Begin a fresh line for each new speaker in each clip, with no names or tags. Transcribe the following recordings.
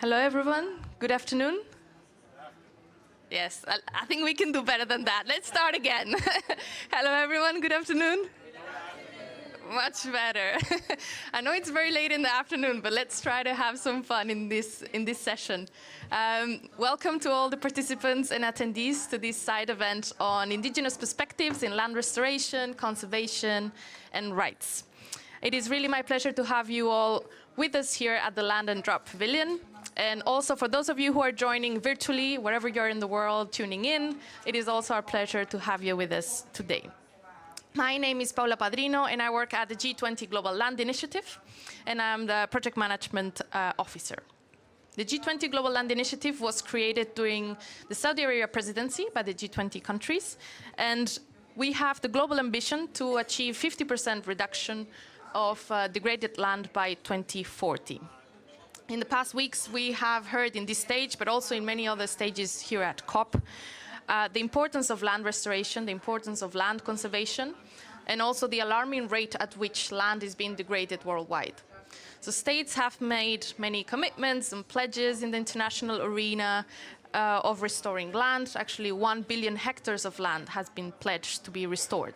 Hello, everyone. Good afternoon. Yes, I think we can do better than that. Let's start again. Hello, everyone. Good afternoon. Much better. I know it's very late in the afternoon, but let's try to have some fun in this session. Welcome to all the participants and attendees to this side event on Indigenous perspectives in land restoration, conservation, and rights. It is really my pleasure to have you all with us here at the Land and Drop Pavilion. And also for those of you who are joining virtually, wherever you're in the world tuning in, it is also our pleasure to have you with us today. My name is Paula Padrino, and I work at the G20 Global Land Initiative, and I'm the Project Management Officer. The G20 Global Land Initiative was created during the Saudi Arabia presidency by the G20 countries, and we have the global ambition to achieve 50% reduction of degraded land by 2040. In the past weeks, we have heard in this stage, but also in many other stages here at COP, the importance of land restoration, the importance of land conservation, and also the alarming rate at which land is being degraded worldwide. So states have made many commitments and pledges in the international arena of restoring land. Actually, 1 billion hectares of land has been pledged to be restored.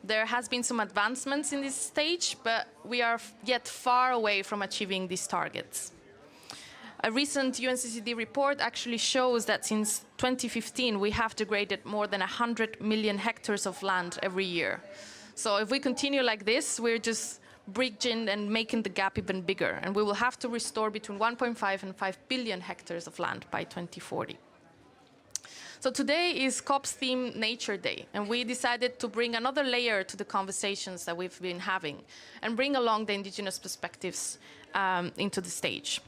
There has been some advancements in this stage, but we are yet far away from achieving these targets. A recent UNCCD report actually shows that since 2015, we have degraded more than 100 million hectares of land every year. So if we continue like this, we're just bridging and making the gap even bigger, and we will have to restore between 1.5 and 5 billion hectares of land by 2040. So today is COP's theme, Nature Day, and we decided to bring another layer to the conversations that we've been having and bring along the Indigenous perspectives into the stage.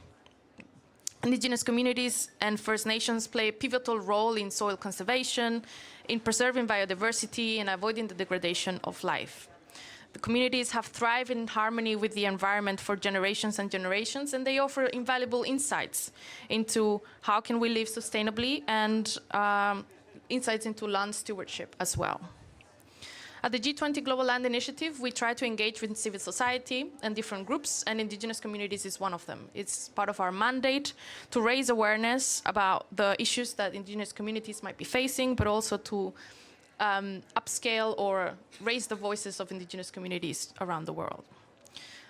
Indigenous communities and First Nations play a pivotal role in soil conservation, in preserving biodiversity, and avoiding the degradation of life. The communities have thrived in harmony with the environment for generations and generations, and they offer invaluable insights into how can we live sustainably and insights into land stewardship as well. At the G20 Global Land Initiative, we try to engage with civil society and different groups, and Indigenous communities is one of them. It's part of our mandate to raise awareness about the issues that Indigenous communities might be facing, but also to upscale or raise the voices of Indigenous communities around the world.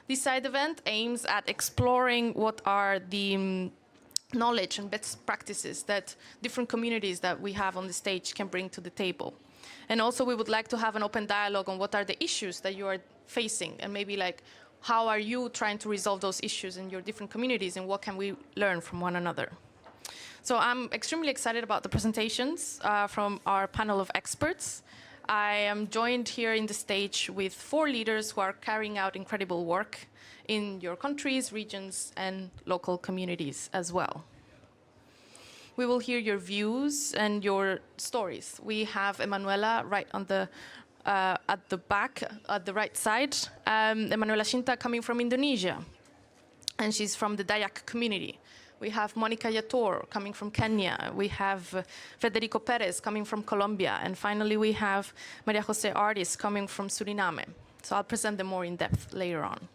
This side event aims at exploring what are the knowledge and best practices that different communities that we have on the stage can bring to the table. And also we would like to have an open dialogue on what are the issues that you are facing, and maybe like how are you trying to resolve those issues in your different communities, and what can we learn from one another. So I'm extremely excited about the presentations from our panel of experts. I am joined here in the stage with 4 leaders who are carrying out incredible work in your countries, regions, and local communities as well. We will hear your views and your stories. We have Emanuela right on the at the back, at the right side. Emanuela Shinta coming from Indonesia, and she's from the Dayak community. We have Monica Yator coming from Kenya. We have Federico Perez coming from Colombia. And finally, we have Maria Jose Artis coming from Suriname. So I'll present them more in depth later on.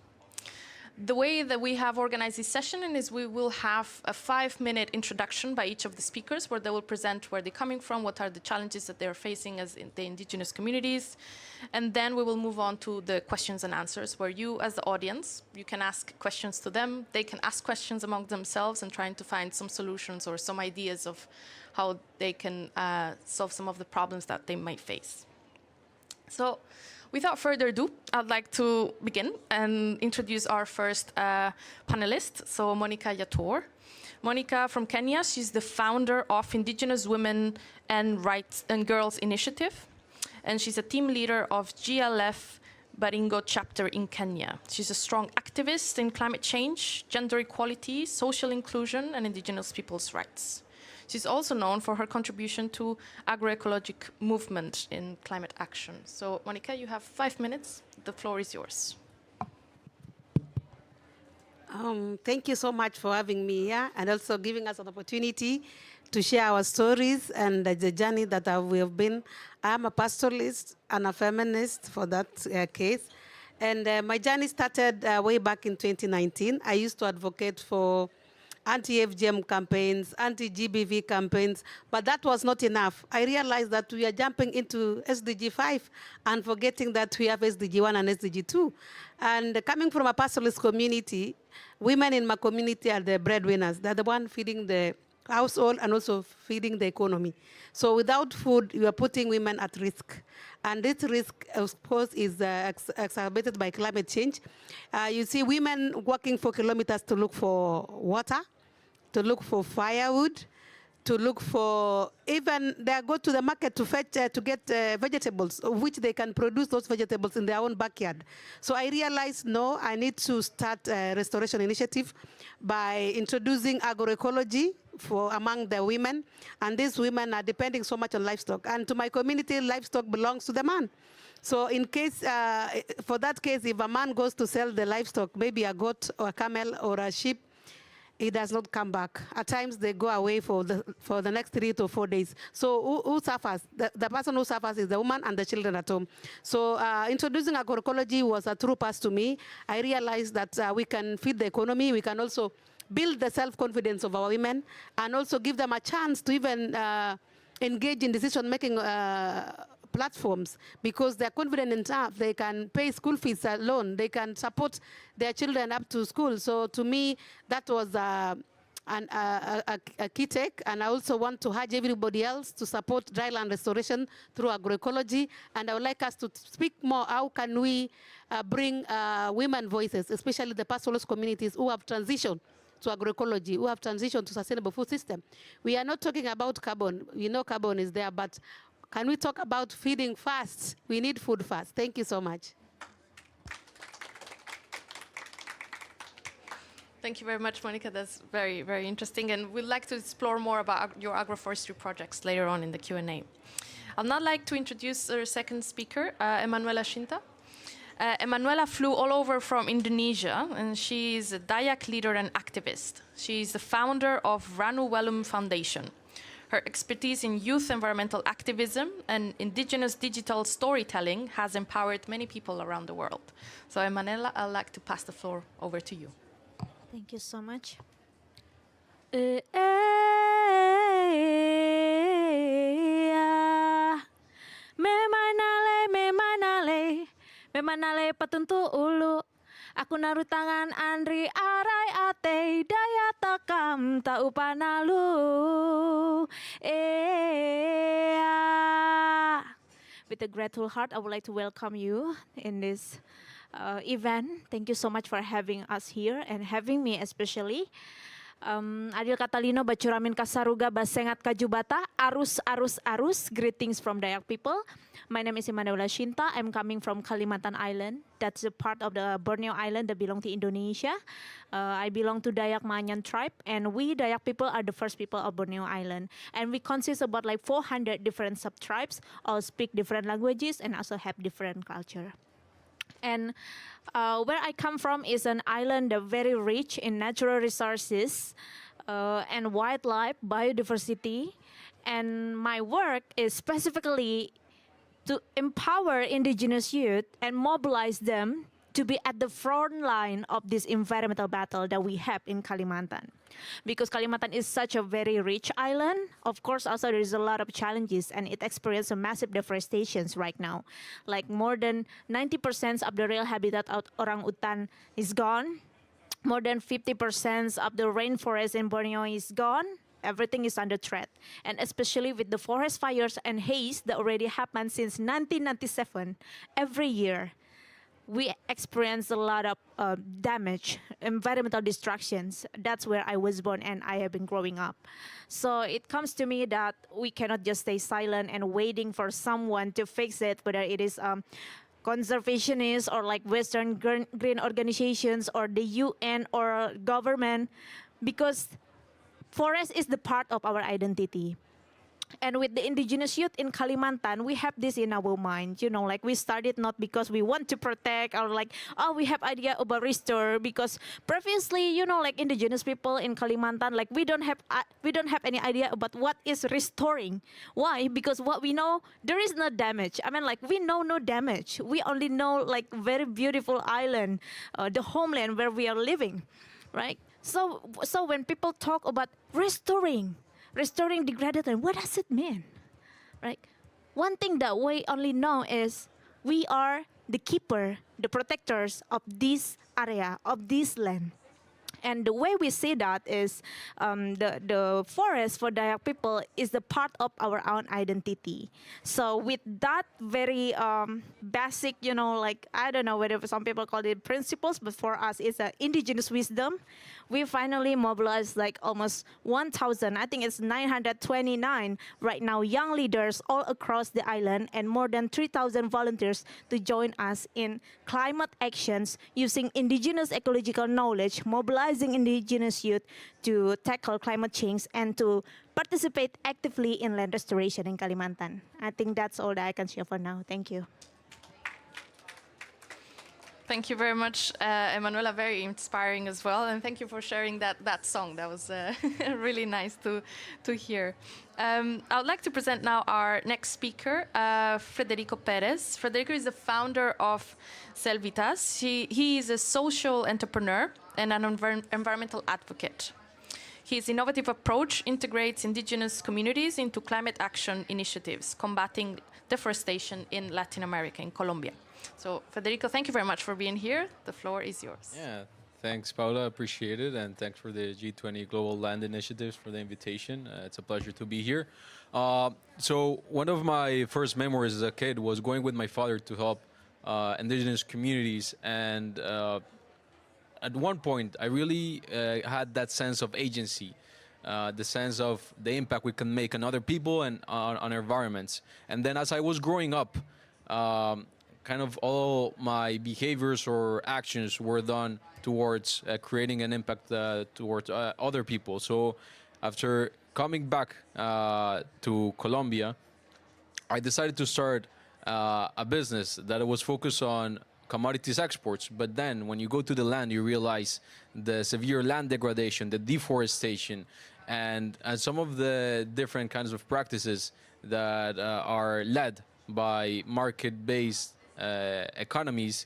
The way that we have organized this session is we will have a 5-minute introduction by each of the speakers, where they will present where they're coming from, what are the challenges that they're facing as in the Indigenous communities. And then we will move on to the questions and answers, where you as the audience, you can ask questions to them. They can ask questions among themselves and trying to find some solutions or some ideas of how they can solve some of the problems that they might face. So, without further ado, I'd like to begin and introduce our first panelist, so Monica Yator. Monica from Kenya, she's the founder of Indigenous Women and Rights and Girls Initiative, and she's a team leader of GLF Baringo chapter in Kenya. She's a strong activist in climate change, gender equality, social inclusion, and Indigenous people's rights. She's also known for her contribution to agroecologic movement in climate action. So, Monica, you have 5 minutes. The floor is yours.
Thank you so much for having me here, and also giving us an opportunity to share our stories and the journey that we have been. I'm a pastoralist and a feminist for that case. And my journey started way back in 2019. I used to advocate for anti-FGM campaigns, anti-GBV campaigns, but that was not enough. I realized that we are jumping into SDG 5 and forgetting that we have SDG 1 and SDG 2. And coming from a pastoralist community, women in my community are the breadwinners. They're the one feeding the household and also feeding the economy. So without food, you are putting women at risk. And this risk, of course, is exacerbated by climate change. You see women walking for kilometers to look for water, to look for firewood, to look for, even they go to the market to fetch, to get vegetables, of which they can produce those vegetables in their own backyard. So I realized, no, I need to start a restoration initiative by introducing agroecology for among the women. And these women are depending so much on livestock. And to my community, livestock belongs to the man. So in case, for that case, if a man goes to sell the livestock, maybe a goat or a camel or a sheep, he does not come back. At times they go away for the next 3 to 4 days. So who suffers? The person who suffers is the woman and the children at home. So introducing agroecology was a true pass to me. I realized that we can feed the economy. We can also build the self-confidence of our women and also give them a chance to even engage in decision-making platforms, because they're confident enough, they can pay school fees alone, they can support their children up to school. So to me, that was a key take, and I also want to urge everybody else to support dryland restoration through agroecology, and I would like us to speak more, how can we bring women voices, especially the pastoralist communities who have transitioned to agroecology, who have transitioned to sustainable food system. We are not talking about carbon. We know carbon is there, but can we talk about feeding fast? We need food fast. Thank you so much.
Thank you very much, Monica. That's very, very interesting. And we'd like to explore more about your agroforestry projects later on in the Q&A. I'd now like to introduce our second speaker, Emanuela Shinta. Emanuela flew all over from Indonesia, and she's a Dayak leader and activist. She's the founder of Ranu Wellum Foundation. Her expertise in youth environmental activism and indigenous digital storytelling has empowered many people around the world. So Emanuela, I'd like to pass the floor over to you.
Thank you so much. Memanale patuntu ulu. Aku naruh tangan Andri arai ate daya takam ta upanalu. With a grateful heart, I would like to welcome you in this event. Thank you so much for having us here and having me especially. Adil Katalino bacuramin kasaruga basengat kajubata arus arus arus. Greetings from Dayak people. My name is Emanuela Shinta. I'm coming from Kalimantan Island. That's a part of the Borneo Island that belong to Indonesia. I belong to Dayak Manyan tribe, and we Dayak people are the first people of Borneo Island. And we consist about like 400 different sub-tribes, all speak different languages and also have different culture. And where I come from is an island very rich in natural resources and wildlife, biodiversity. And my work is specifically to empower indigenous youth and mobilize them to be at the front line of this environmental battle that we have in Kalimantan. Because Kalimantan is such a very rich island, of course also there is a lot of challenges and it experiences massive deforestations right now. Like more than 90% of the real habitat of orangutan is gone. More than 50% of the rainforest in Borneo is gone. Everything is under threat. And especially with the forest fires and haze that already happened since 1997, every year, we experience a lot of damage, environmental destructions. That's where I was born and I have been growing up. So it comes to me that we cannot just stay silent and waiting for someone to fix it, whether it is conservationists or like Western green organizations or the UN or government, because forest is the part of our identity. And with the indigenous youth in Kalimantan, we have this in our mind, you know, like we started not because we want to protect or like, oh, we have idea about restore, because previously, you know, like indigenous people in Kalimantan, like we don't have any idea about what is restoring. Why? Because what we know, there is no damage. I mean, like we know no damage. We only know like very beautiful island, the homeland where we are living, right? So when people talk about restoring degraded land, what does it mean? Right? One thing that we only know is we are the keeper, the protectors of this area, of this land. And the way we see that is the forest for Dayak people is the part of our own identity. So with that very basic, like, I don't know whether some people call it principles, but for us it's an indigenous wisdom. We finally mobilized like almost 1,000, I think it's 929 right now, young leaders all across the island and more than 3,000 volunteers to join us in climate actions using indigenous ecological knowledge, mobilizing indigenous youth to tackle climate change and to participate actively in land restoration in Kalimantan. I think that's all that I can share for now. Thank you.
Thank you very much, Emanuela. Very inspiring as well, and thank you for sharing that song. That was really nice to hear. I would like to present now our next speaker, Frederico Perez. Frederico is the founder of Selvitas. He is a social entrepreneur and an environmental advocate. His innovative approach integrates indigenous communities into climate action initiatives, combating deforestation in Latin America, in Colombia. So, Federico, thank you very much for being here. The floor is yours.
Yeah, thanks, Paula. Appreciate it. And thanks for the G20 Global Land Initiatives for the invitation. It's a pleasure to be here. So one of my first memories as a kid was going with my father to help indigenous communities. And at one point, I really had that sense of agency. The sense of the impact we can make on other people and on our environments. And then as I was growing up, kind of all my behaviors or actions were done towards creating an impact towards other people. So after coming back to Colombia, I decided to start a business that was focused on commodities exports. But then when you go to the land, you realize the severe land degradation, the deforestation, and some of the different kinds of practices that are led by market-based economies,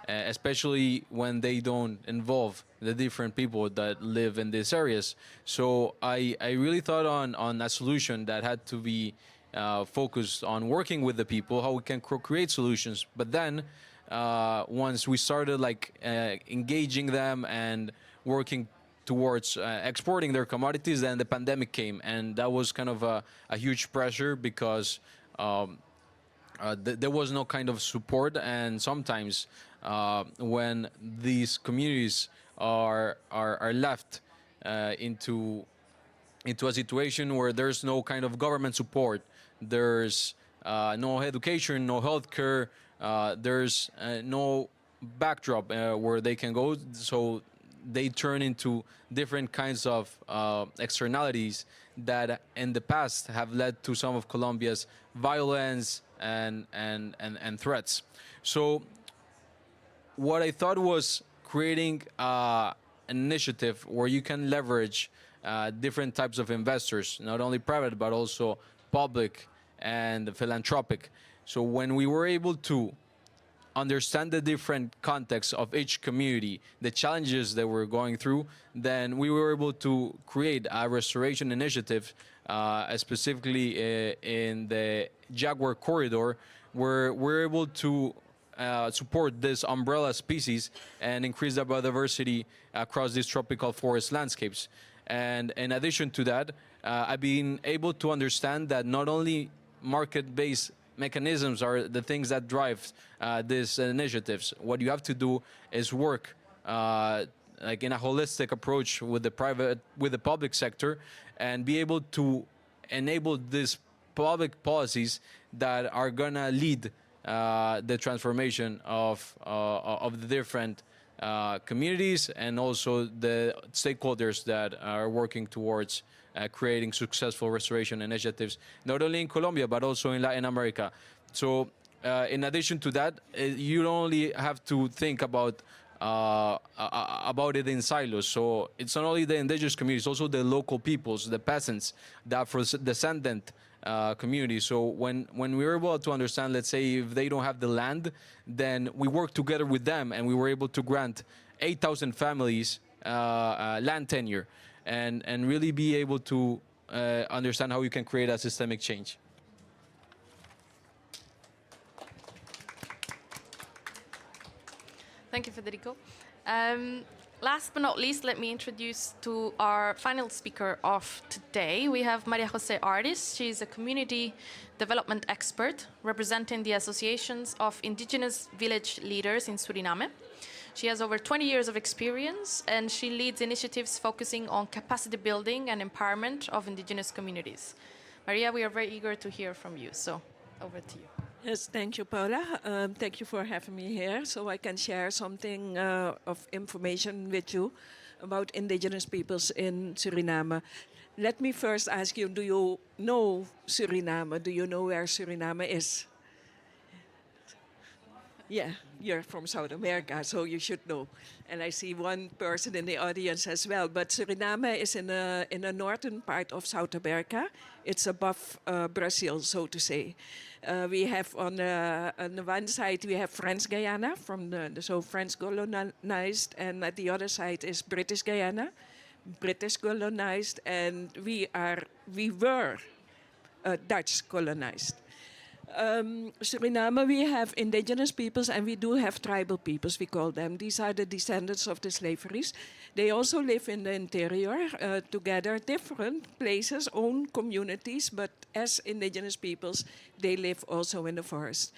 especially when they don't involve the different people that live in these areas. So I really thought on a solution that had to be focused on working with the people, how we can create solutions. But then once we started engaging them and working towards exporting their commodities, then the pandemic came, and that was kind of a huge pressure because there was no kind of support. And sometimes when these communities are left into a situation where there's no kind of government support, there's no education, no healthcare, there's no backdrop where they can go, so they turn into different kinds of externalities that in the past have led to some of Colombia's violence and threats. So what I thought was creating an initiative where you can leverage different types of investors, not only private, but also public and philanthropic. So when we were able to understand the different contexts of each community, the challenges that we're going through, then we were able to create a restoration initiative, specifically in the Jaguar Corridor, where we're able to support this umbrella species and increase the biodiversity across these tropical forest landscapes. And in addition to that, I've been able to understand that not only market-based mechanisms are the things that drive these initiatives. What you have to do is work like in a holistic approach with the public sector, and be able to enable these public policies that are gonna lead the transformation of the different communities and also the stakeholders that are working towards creating successful restoration initiatives, not only in Colombia, but also in Latin America. So in addition to that, you don't only have to think about it in silos. So it's not only the indigenous communities, also the local peoples, the peasants, the Afro-descendant community. So when we're able to understand, let's say, if they don't have the land, then we work together with them, and we were able to grant 8,000 families land tenure, and really be able to understand how you can create a systemic change.
Thank you, Federico. Last but not least, let me introduce to our final speaker of today. We have Maria Jose Artis. She's a community development expert representing the associations of indigenous village leaders in Suriname. She has over 20 years of experience, and she leads initiatives focusing on capacity building and empowerment of indigenous communities. Maria, we are very eager to hear from you, so over to you.
Yes, thank you, Paula. Thank you for having me here so I can share something of information with you about indigenous peoples in Suriname. Let me first ask you, do you know Suriname? Do you know where Suriname is? Yeah, you're from South America, so you should know. And I see one person in the audience as well. But Suriname is in the northern part of South America. It's above Brazil, so to say. We have on the one side we have French Guyana, so French colonized, and at the other side is British Guyana, British colonized, and we were Dutch colonized. Suriname, we have indigenous peoples and we do have tribal peoples, we call them. These are the descendants of the slaveries. They also live in the interior together, different places, own communities, but as indigenous peoples, they live also in the forest.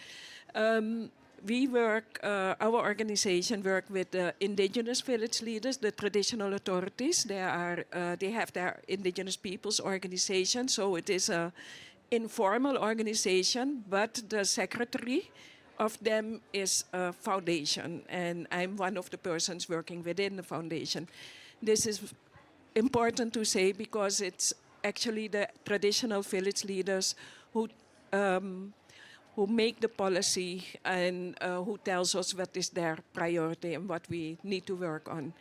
We work, our organization work with the indigenous village leaders, the traditional authorities. They have their indigenous peoples organization, so it is a informal organization, but the secretary of them is a foundation, and I'm one of the persons working within the foundation. This is important to say because it's actually the traditional village leaders who make the policy and who tells us what is their priority and what we need to work on.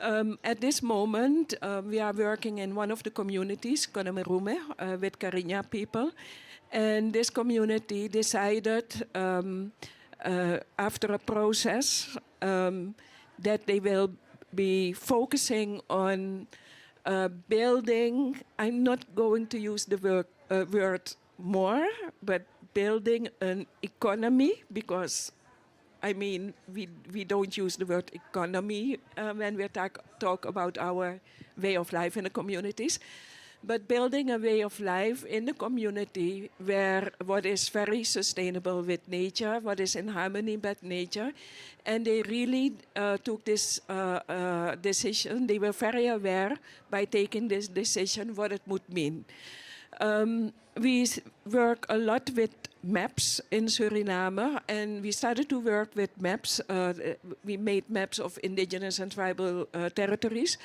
At this moment, we are working in one of the communities, Konamerume, with Karinya people. And this community decided, after a process, that they will be focusing on building, I'm not going to use the word more, but building an economy, because I mean, we don't use the word economy when we talk about our way of life in the communities, but building a way of life in the community where what is very sustainable with nature, what is in harmony with nature, and they really took this decision. They were very aware by taking this decision what it would mean. We work a lot with maps in Suriname, and we started to work with maps. We made maps of indigenous and tribal territories,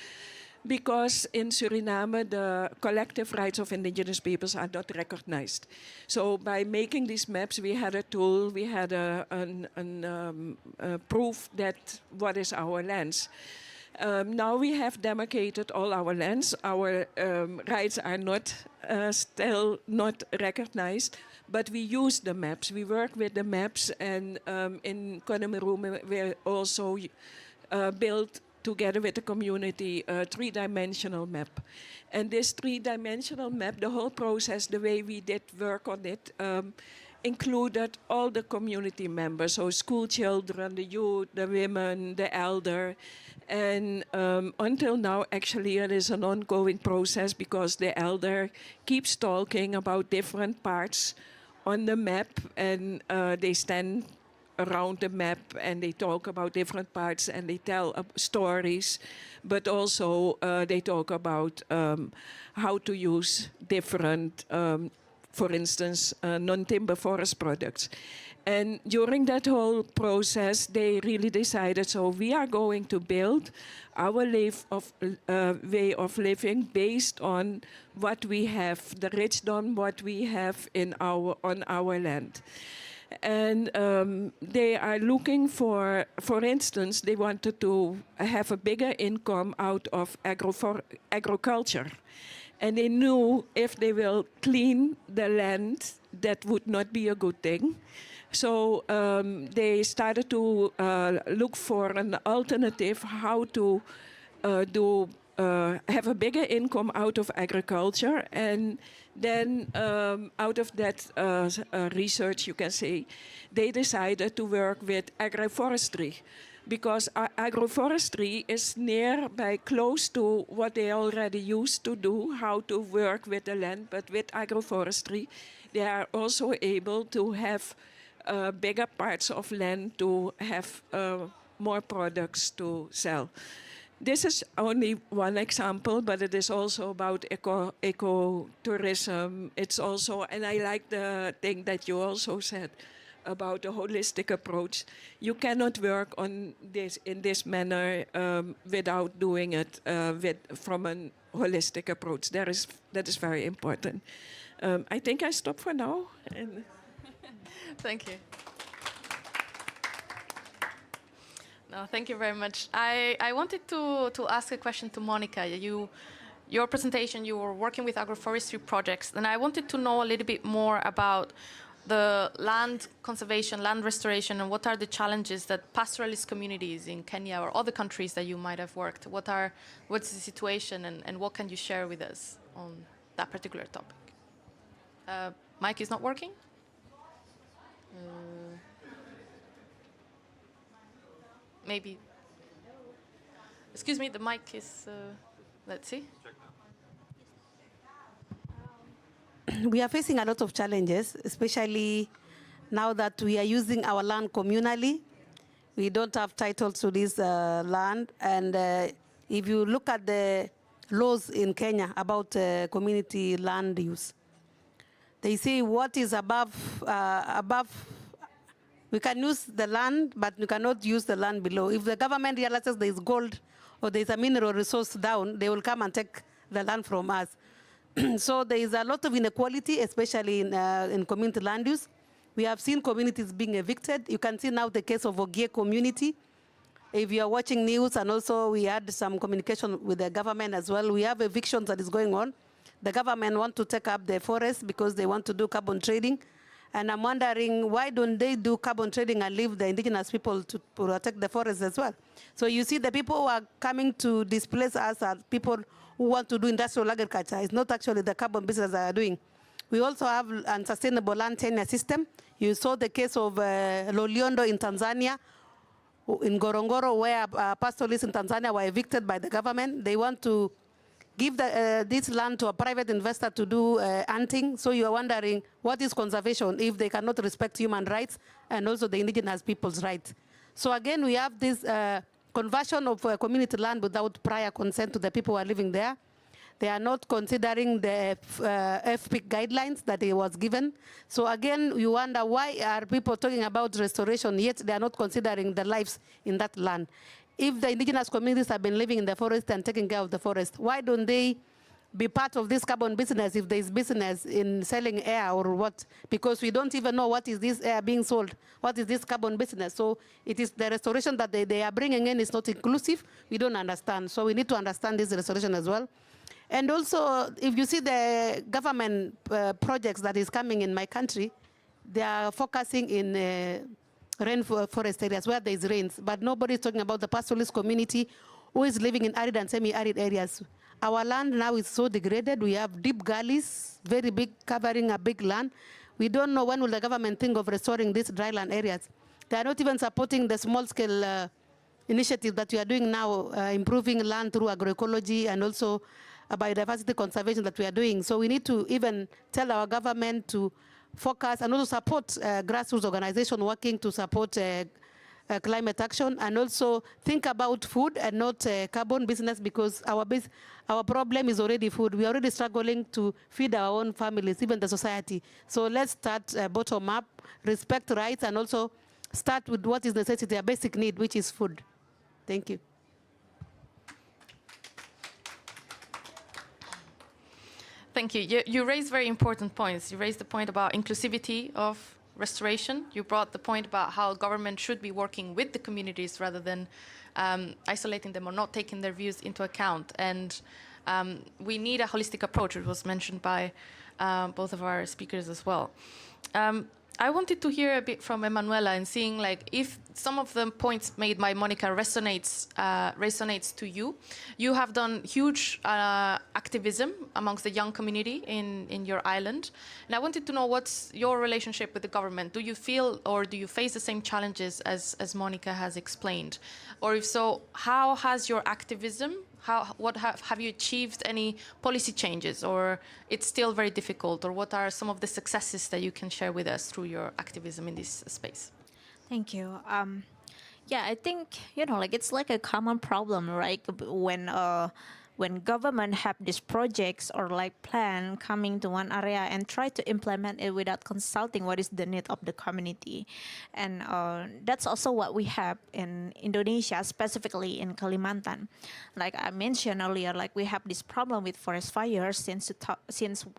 because in Suriname, the collective rights of indigenous peoples are not recognized. So by making these maps, we had a tool, we had a proof that what is our lands. Now we have demarcated all our lands. Our rights are not still not recognized, but we use the maps. We work with the maps, and in Konamerume we also built together with the community a three-dimensional map. And this three-dimensional map, the whole process, the way we did work on it, included all the community members, so school children, the youth, the women, the elder. And until now, actually, it is an ongoing process because the elder keeps talking about different parts on the map, and they stand around the map and they talk about different parts and they tell stories, but also they talk about how to use different, for instance, non-timber forest products. And during that whole process, they really decided, so we are going to build our way of living based on what we have, the wisdom, what we have on our land. And they are looking for instance, they wanted to have a bigger income out of agriculture. And they knew if they will clean the land, that would not be a good thing. So they started to look for an alternative how to have a bigger income out of agriculture, and then out of that research, you can say, they decided to work with agroforestry, because agroforestry is nearby, close to what they already used to do, how to work with the land. But with agroforestry, they are also able to have bigger parts of land to have more products to sell. This is only one example, but it is also about ecotourism. It's also, and I like the thing that you also said about the holistic approach. You cannot work on this in this manner without doing it from a holistic approach. That is very important. I think I stop for now.
Thank you. No, thank you very much. I wanted to ask a question to Monica. Your presentation, you were working with agroforestry projects, and I wanted to know a little bit more about the land conservation, land restoration, and what are the challenges that pastoralist communities in Kenya or other countries that you might have worked, what's the situation, and what can you share with us on that particular topic? Mic is not working? Maybe. Excuse me, the mic is, let's see.
We are facing a lot of challenges, especially now that we are using our land communally. We don't have title to this land. And if you look at the laws in Kenya about community land use, they say what is above, we can use the land, but we cannot use the land below. If the government realizes there is gold or there is a mineral resource down, they will come and take the land from us. So there is a lot of inequality, especially in community land use. We have seen communities being evicted. You can see now the case of Ogie community. If you are watching news, and also we had some communication with the government as well, we have evictions that is going on. The government want to take up the forest because they want to do carbon trading. And I'm wondering, why don't they do carbon trading and leave the indigenous people to protect the forest as well? So you see the people who are coming to displace us are people who want to do industrial agriculture. It's not actually the carbon business they are doing. We also have unsustainable land tenure system. You saw the case of Loliondo in Tanzania, in Ngorongoro, where pastoralists in Tanzania were evicted by the government. They want to give this land to a private investor to do hunting. So you are wondering, what is conservation if they cannot respect human rights and also the indigenous people's rights? So again, we have this conversion of community land without prior consent to the people who are living there. They are not considering the FPIC guidelines that it was given. So again, you wonder, why are people talking about restoration, yet they are not considering the lives in that land? If the indigenous communities have been living in the forest and taking care of the forest, why don't they be part of this carbon business if there is business in selling air or what? Because we don't even know what is this air being sold, what is this carbon business. So it is the restoration that they are bringing in is not inclusive. We don't understand. So we need to understand this restoration as well. And also, if you see the government projects that is coming in my country, they are focusing in rainforest areas where there is rains, but nobody is talking about the pastoralist community who is living in arid and semi-arid areas. Our land now is so degraded. We have deep gullies, very big, covering a big land. We don't know when will the government think of restoring these dryland areas. They are not even supporting the small-scale initiative that we are doing now, improving land through agroecology and also biodiversity conservation that we are doing. So we need to even tell our government to focus and also support grassroots organizations working to support climate action, and also think about food and not carbon business, because our problem is already food. We are already struggling to feed our own families, even the society. So let's start bottom up, respect rights, and also start with what is necessity, a basic need, which is food. Thank you.
Thank you. You raised very important points. You raised the point about inclusivity of restoration. You brought the point about how government should be working with the communities rather than isolating them or not taking their views into account. And we need a holistic approach. It was mentioned by both of our speakers as well. I wanted to hear a bit from Emanuela and seeing like if some of the points made by Monica resonates to you. You have done huge activism amongst the young community in your island. And I wanted to know what's your relationship with the government. Do you feel or do you face the same challenges as Monica has explained? Or if so, how has your activism, have you achieved any policy changes, or it's still very difficult, or what are some of the successes that you can share with us through your activism in this space?
Thank you. Yeah, I think, like it's like a common problem, right? When government have these projects or like plan coming to one area and try to implement it without consulting what is the need of the community. And that's also what we have in Indonesia, specifically in Kalimantan. Like I mentioned earlier, like we have this problem with forest fires since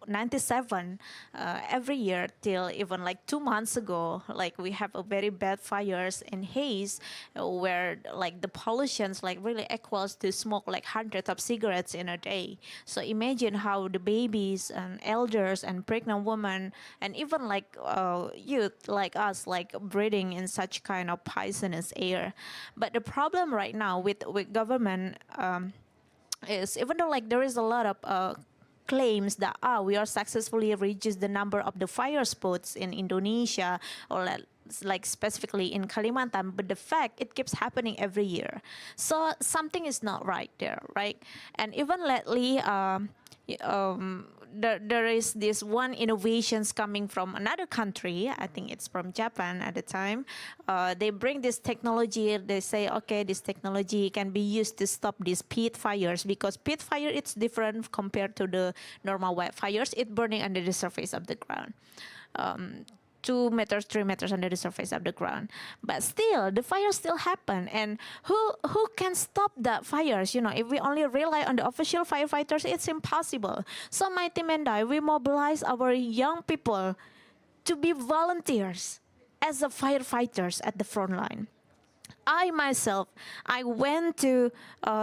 97, every year till even like 2 months ago, like we have a very bad fires in haze where like the pollutions like really equals to smoke like hundreds of cigarettes in a day. So imagine how the babies and elders and pregnant women and even like youth like us like breathing in such kind of poisonous air. But the problem right now with government is, even though like there is a lot of claims that we are successfully reduced the number of the fire spots in Indonesia, or like specifically in Kalimantan, but the fact it keeps happening every year. So something is not right there, right? And even lately, there is this one innovations coming from another country. I think it's from Japan at the time. They bring this technology. They say, okay, this technology can be used to stop these peat fires, because peat fire, it's different compared to the normal wildfires. It's burning under the surface of the ground. 2 meters, 3 meters under the surface of the ground. But still, the fires still happen. And who can stop the fires? If we only rely on the official firefighters, it's impossible. So my team and I, we mobilize our young people to be volunteers as the firefighters at the front line. I myself, I went to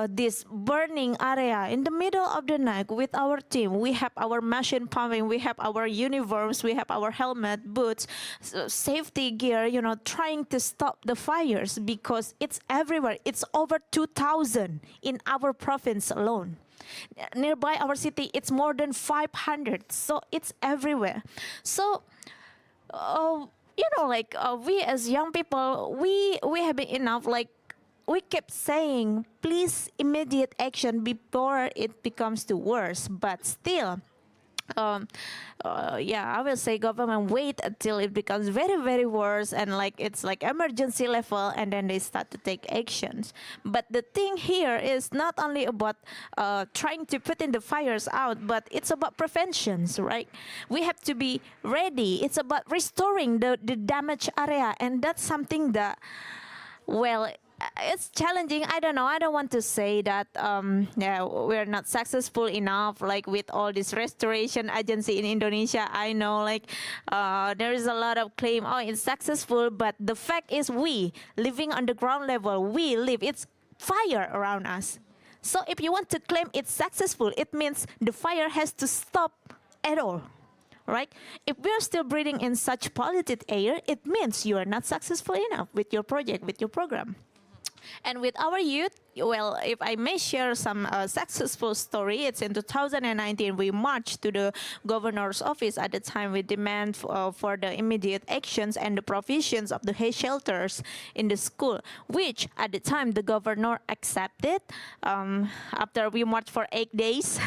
this burning area in the middle of the night with our team. We have our machine pumping, we have our uniforms, we have our helmet, boots, safety gear, trying to stop the fires, because it's everywhere. It's over 2,000 in our province alone. Nearby our city, it's more than 500. So it's everywhere. So, we as young people, we have been enough, like we kept saying, please immediate action before it becomes the worst. But still, I will say government wait until it becomes very, very worse and like it's like emergency level, and then they start to take actions. But the thing here is not only about trying to put in the fires out, but it's about preventions, right? We have to be ready. It's about restoring the damaged area, and that's something that, well, it's challenging. I don't know. I don't want to say that we're not successful enough, like with all this restoration agency in Indonesia. I know there is a lot of claim, it's successful, but the fact is we living on the ground level, it's fire around us. So if you want to claim it's successful, it means the fire has to stop at all. Right? If we are still breathing in such polluted air, it means you are not successful enough with your project, with your program. And with our youth, well, if I may share some successful story, it's in 2019, we marched to the governor's office. At the time, we demand for the immediate actions and the provisions of the hay shelters in the school, which at the time the governor accepted. After we marched for 8 days,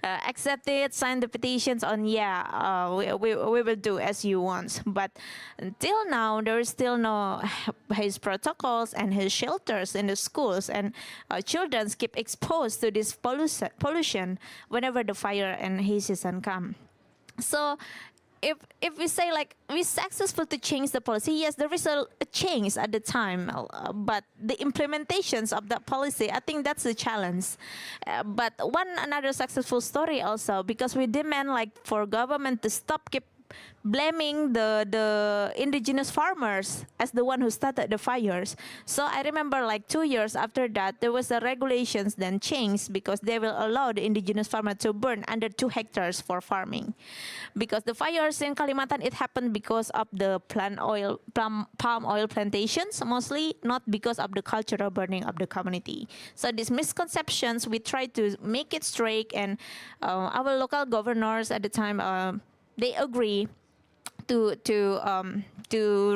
accepted, signed the petitions on, we will do as you want. But until now, there is still no his protocols and his shelters in the schools, and children keep exposed to this pollution whenever the fire and hay season come. So if we say like we're successful to change the policy, yes, there is a change at the time, but the implementations of that policy, I think that's the challenge. But another successful story also, because we demand like for government to stop keep blaming the indigenous farmers as the one who started the fires. So I remember like 2 years after that, there was the regulations then changed because they will allow the indigenous farmer to burn under 2 hectares for farming. Because the fires in Kalimantan, it happened because of the palm oil plantations, mostly not because of the cultural burning of the community. So these misconceptions, we try to make it straight, and our local governors at the time, they agree to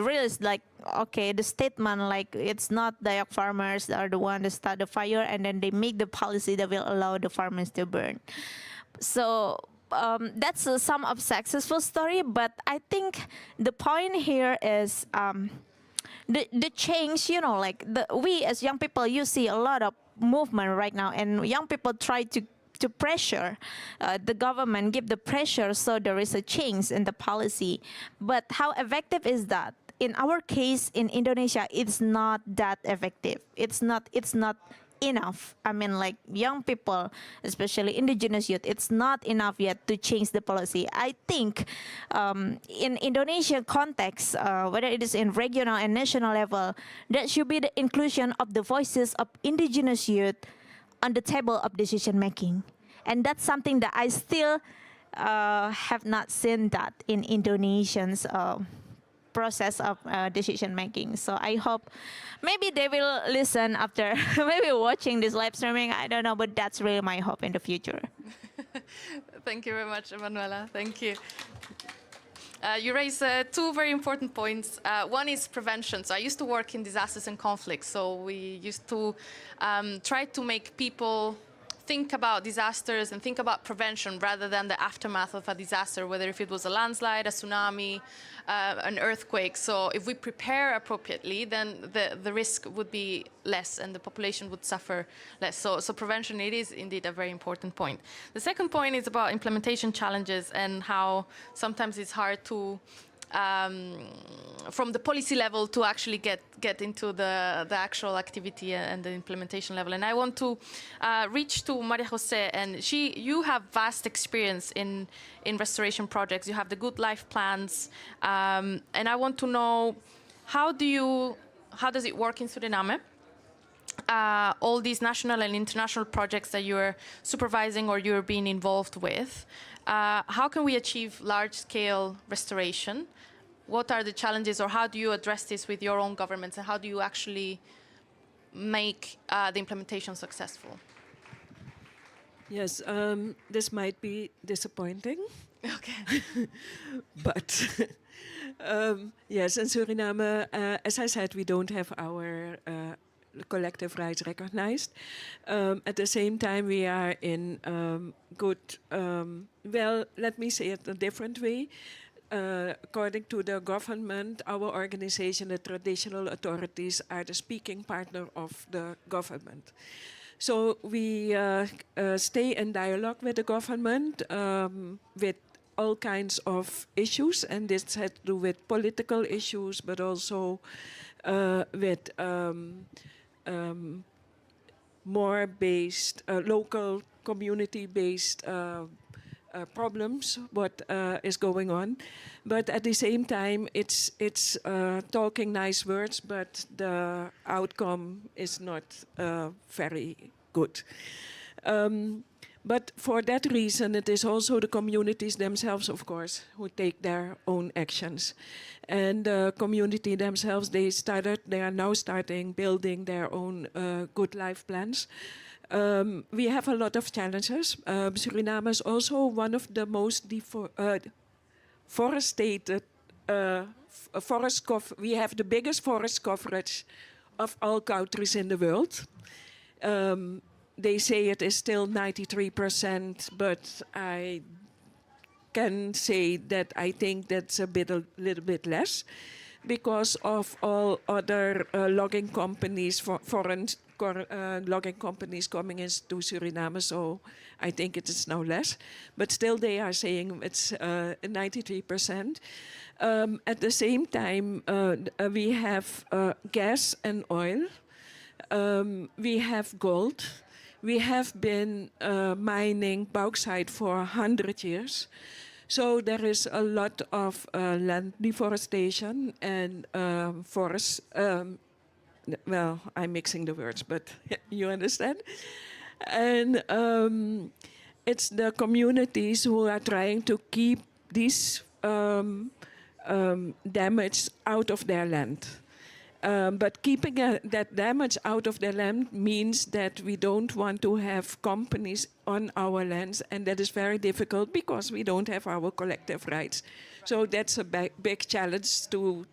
release like, okay, the statement like it's not the farmers that are the one that start the fire, and then they make the policy that will allow the farmers to burn. So that's some of successful story, but I think the point here is the change, you know, like we as young people, you see a lot of movement right now, and young people try to pressure the government, give the pressure so there is a change in the policy. But how effective is that? In our case, in Indonesia, it's not that effective. It's not enough. I mean, like young people, especially indigenous youth, it's not enough yet to change the policy. I think in Indonesian context, whether it is in regional and national level, there should be the inclusion of the voices of indigenous youth on the table of decision making. And that's something that I still have not seen that in Indonesians process of decision making. So I hope maybe they will listen after maybe watching this live streaming. I don't know, but that's really my hope in the future.
Thank you very much, Emanuela. Thank you. You raise 2 very important points. One is prevention. So I used to work in disasters and conflicts. So we used to try to make people think about disasters and think about prevention rather than the aftermath of a disaster, whether if it was a landslide, a tsunami, an earthquake. So if we prepare appropriately, then the risk would be less and the population would suffer less. So prevention, it is indeed a very important point. The second point is about implementation challenges and how sometimes it's hard to from the policy level to actually get into the actual activity and the implementation level. And I want to reach to Maria Jose, and you have vast experience in restoration projects. You have the Good Life plans, and I want to know how does it work in Suriname? All these national and international projects that you're supervising or you're being involved with, how can we achieve large-scale restoration? What are the challenges, or how do you address this with your own governments, and how do you actually make the implementation successful?
Yes, this might be disappointing.
Okay.
But yes, in Suriname, as I said, we don't have our collective rights recognized. At the same time, we are in good, well, let me say it a different way. According to the government, our organization, the traditional authorities, are the speaking partner of the government. So we stay in dialogue with the government with all kinds of issues, and this had to do with political issues, but also with more based, local community-based problems, what is going on. But at the same time, it's talking nice words, but the outcome is not very good. But for that reason, it is also the communities themselves, of course, who take their own actions. And the community themselves, they are now starting building their own good life plans. We have a lot of challenges. Suriname is also one of the most forested we have the biggest forest coverage of all countries in the world. They say it is still 93%, but I can say that I think that's a little bit less, because of all other logging companies, foreign logging companies coming into Suriname. So I think it is now less, but still they are saying it's 93%. At the same time, we have gas and oil. We have gold. We have been mining bauxite for 100 years. So there is a lot of land deforestation and forest. Well, I'm mixing the words, but you understand. And it's the communities who are trying to keep this damage out of their land. But keeping that damage out of the land means that we don't want to have companies on our lands, and that is very difficult because we don't have our collective rights. So that's a big challenge to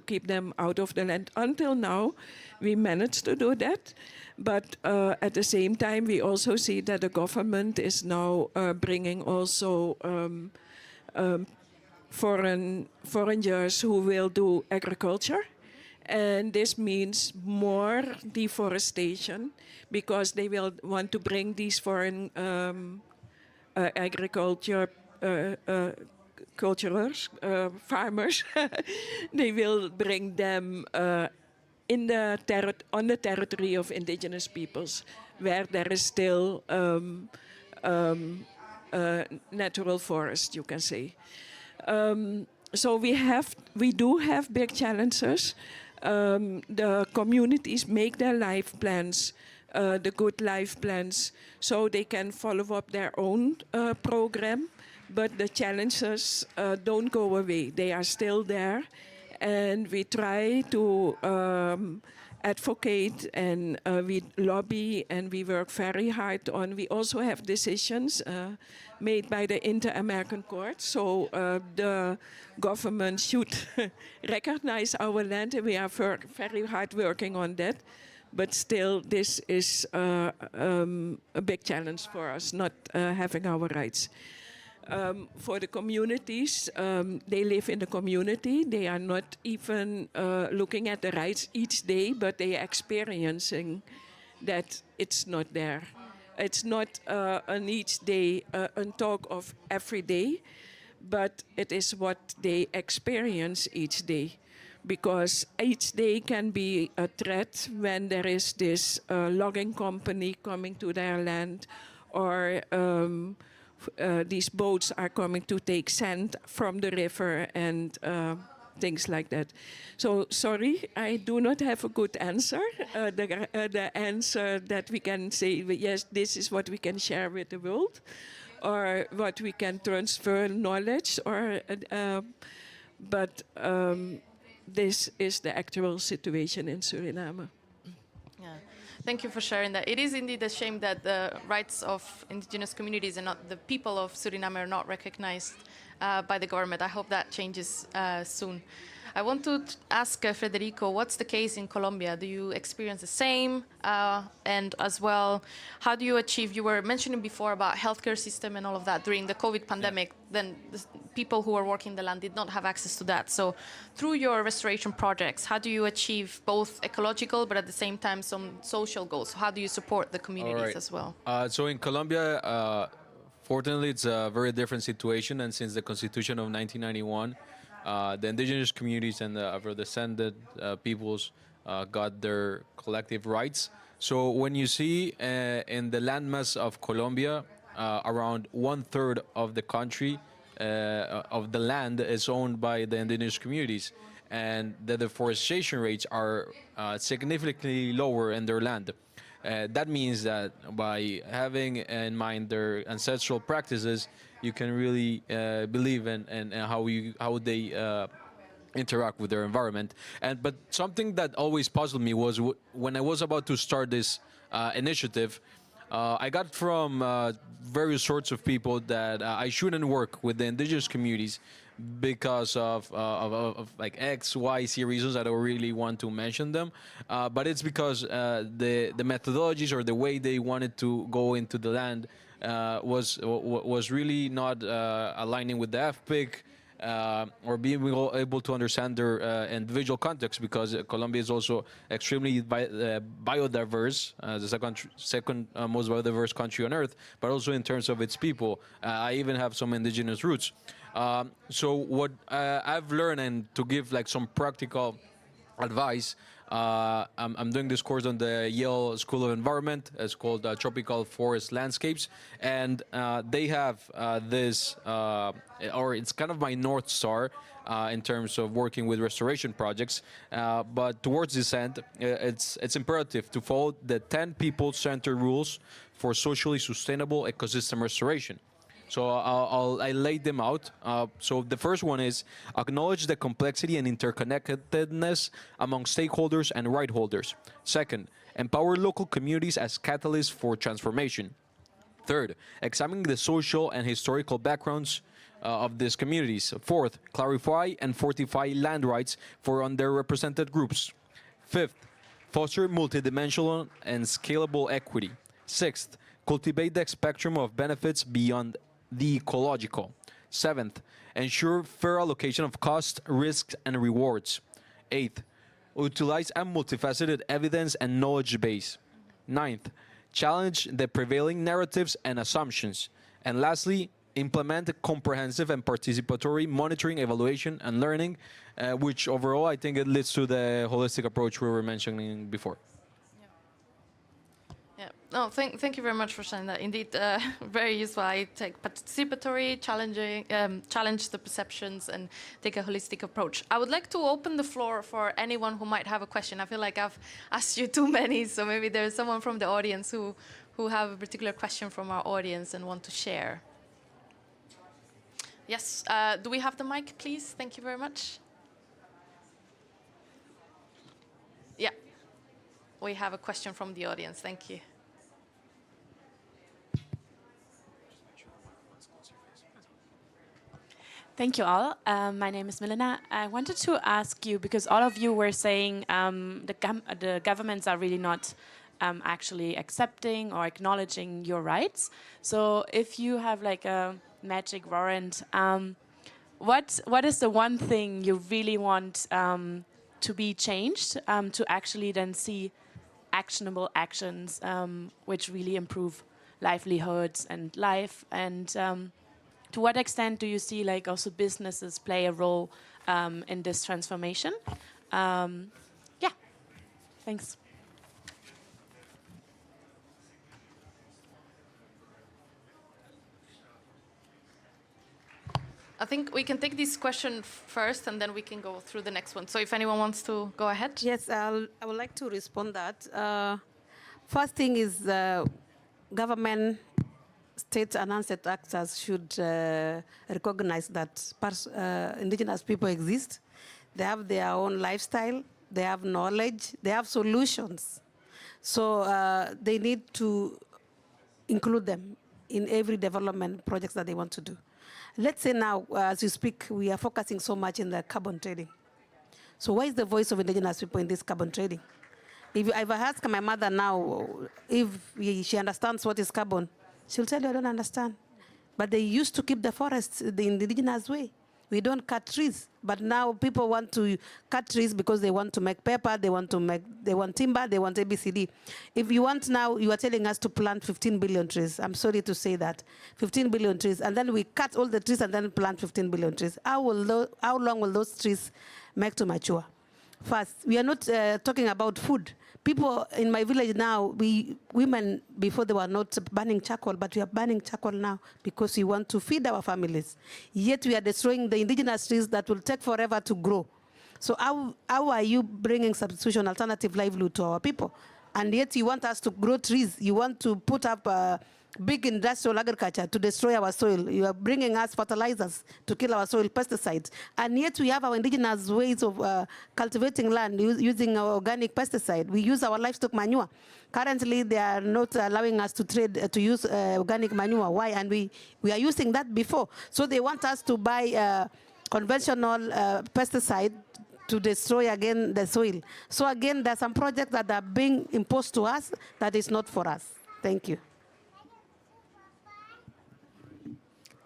keep them out of the land. Until now, we managed to do that, but at the same time, we also see that the government is now bringing also foreigners who will do agriculture. And this means more deforestation because they will want to bring these foreign culturers, farmers. They will bring them on the territory of indigenous peoples, where there is still natural forest, you can say. So we do have big challenges. The communities make their life plans, the good life plans, so they can follow up their own program. But the challenges don't go away. They are still there. And we try to advocate and we lobby and we work very hard on. We also have decisions made by the Inter-American Court. So the government should recognize our land, and we are very hard working on that. But still, this is a big challenge for us, not having our rights. For the communities, they live in the community. They are not even looking at the rights each day, but they are experiencing that it's not there. It's not an each day, a talk of every day, but it is what they experience each day. Because each day can be a threat when there is this logging company coming to their land, or these boats are coming to take sand from the river and things like that. So sorry, I do not have a good answer. The answer that we can say, yes, this is what we can share with the world, or what we can transfer knowledge, or but this is the actual situation in Suriname.
Yeah. Thank you for sharing that. It is indeed a shame that the rights of indigenous communities and not the people of Suriname are not recognized by the government. I hope that changes soon. I want to ask Federico, what's the case in Colombia? Do you experience the same? And as well, how do you achieve, you were mentioning before about healthcare system and all of that during the COVID pandemic, then the people who are working the land did not have access to that. So through your restoration projects, how do you achieve both ecological, but at the same time some social goals? How do you support the communities as well?
So in Colombia, fortunately, it's a very different situation. And since the Constitution of 1991, the indigenous communities and the Afro-descended peoples got their collective rights. So when you see in the landmass of Colombia, around 1/3 of the country, of the land is owned by the indigenous communities. And the deforestation rates are significantly lower in their land. That means that by having in mind their ancestral practices, you can really believe in how they interact with their environment. But something that always puzzled me was when I was about to start this initiative, I got from various sorts of people that I shouldn't work with the indigenous communities because of like X, Y, Z reasons. I don't really want to mention them, but it's because the methodologies or the way they wanted to go into the land was really not aligning with the FPIC. Or being able to understand their individual context, because Colombia is also extremely biodiverse, the second most biodiverse country on earth, but also in terms of its people. I even have some indigenous roots. So what I've learned, and to give like some practical advice, I'm doing this course on the Yale School of Environment. It's called Tropical Forest Landscapes, and they have this, or it's kind of my North Star in terms of working with restoration projects. But towards this end, it's imperative to follow the 10 people-centered rules for socially sustainable ecosystem restoration. So I laid them out. So the first one is acknowledge the complexity and interconnectedness among stakeholders and right holders. Second, empower local communities as catalysts for transformation. Third, examine the social and historical backgrounds of these communities. Fourth, clarify and fortify land rights for underrepresented groups. Fifth, foster multidimensional and scalable equity. Sixth, cultivate the spectrum of benefits beyond the ecological. Seventh, ensure fair allocation of costs, risks, and rewards. Eighth, utilize a multifaceted evidence and knowledge base. Ninth, challenge the prevailing narratives and assumptions. And lastly, implement comprehensive and participatory monitoring, evaluation, and learning, which overall I think it leads to the holistic approach we were mentioning before.
Yeah. No, thank you very much for sharing that. Indeed, very useful. I take participatory, challenging, challenge the perceptions, and take a holistic approach. I would like to open the floor for anyone who might have a question. I feel like I've asked you too many, so maybe there's someone from the audience who have a particular question from our audience and want to share. Yes. Do we have the mic, please? Thank you very much. Yeah. We have a question from the audience. Thank you.
Thank you all. My name is Milena. I wanted to ask you, because all of you were saying the governments are really not actually accepting or acknowledging your rights. So if you have like a magic warrant, what is the one thing you really want to be changed to actually then see actionable actions which really improve livelihoods and life? And to what extent do you see like also businesses play a role in this transformation? Yeah, thanks.
I think we can take this question first, and then we can go through the next one. So if anyone wants to go ahead.
Yes, I would like to respond that. First thing is government, state and non-state actors should recognize that indigenous people exist. They have their own lifestyle, they have knowledge, they have solutions. So they need to include them in every development projects that they want to do. Let's say now, as you speak, we are focusing so much in the carbon trading. So where is the voice of indigenous people in this carbon trading? If I ask my mother now if she understands what is carbon, she'll tell you, I don't understand. But they used to keep the forests the indigenous way. We don't cut trees, but now people want to cut trees because they want to make paper, they want timber, they want ABCD. If you want now, you are telling us to plant 15 billion trees. I'm sorry to say that, 15 billion trees, and then we cut all the trees and then plant 15 billion trees. How long will those trees make to mature? First, we are not talking about food. People in my village now, women, before they were not burning charcoal, but we are burning charcoal now because we want to feed our families. Yet we are destroying the indigenous trees that will take forever to grow. So how are you bringing substitution, alternative livelihood to our people? And yet you want us to grow trees. You want to put up big industrial agriculture to destroy our soil. You are bringing us fertilizers to kill our soil, pesticides. And yet we have our indigenous ways of cultivating land using our organic pesticide. We use our livestock manure. Currently, they are not allowing us to use organic manure. Why? And we are using that before. So they want us to buy conventional pesticide to destroy again the soil. So again, there are some projects that are being imposed to us that is not for us. Thank you.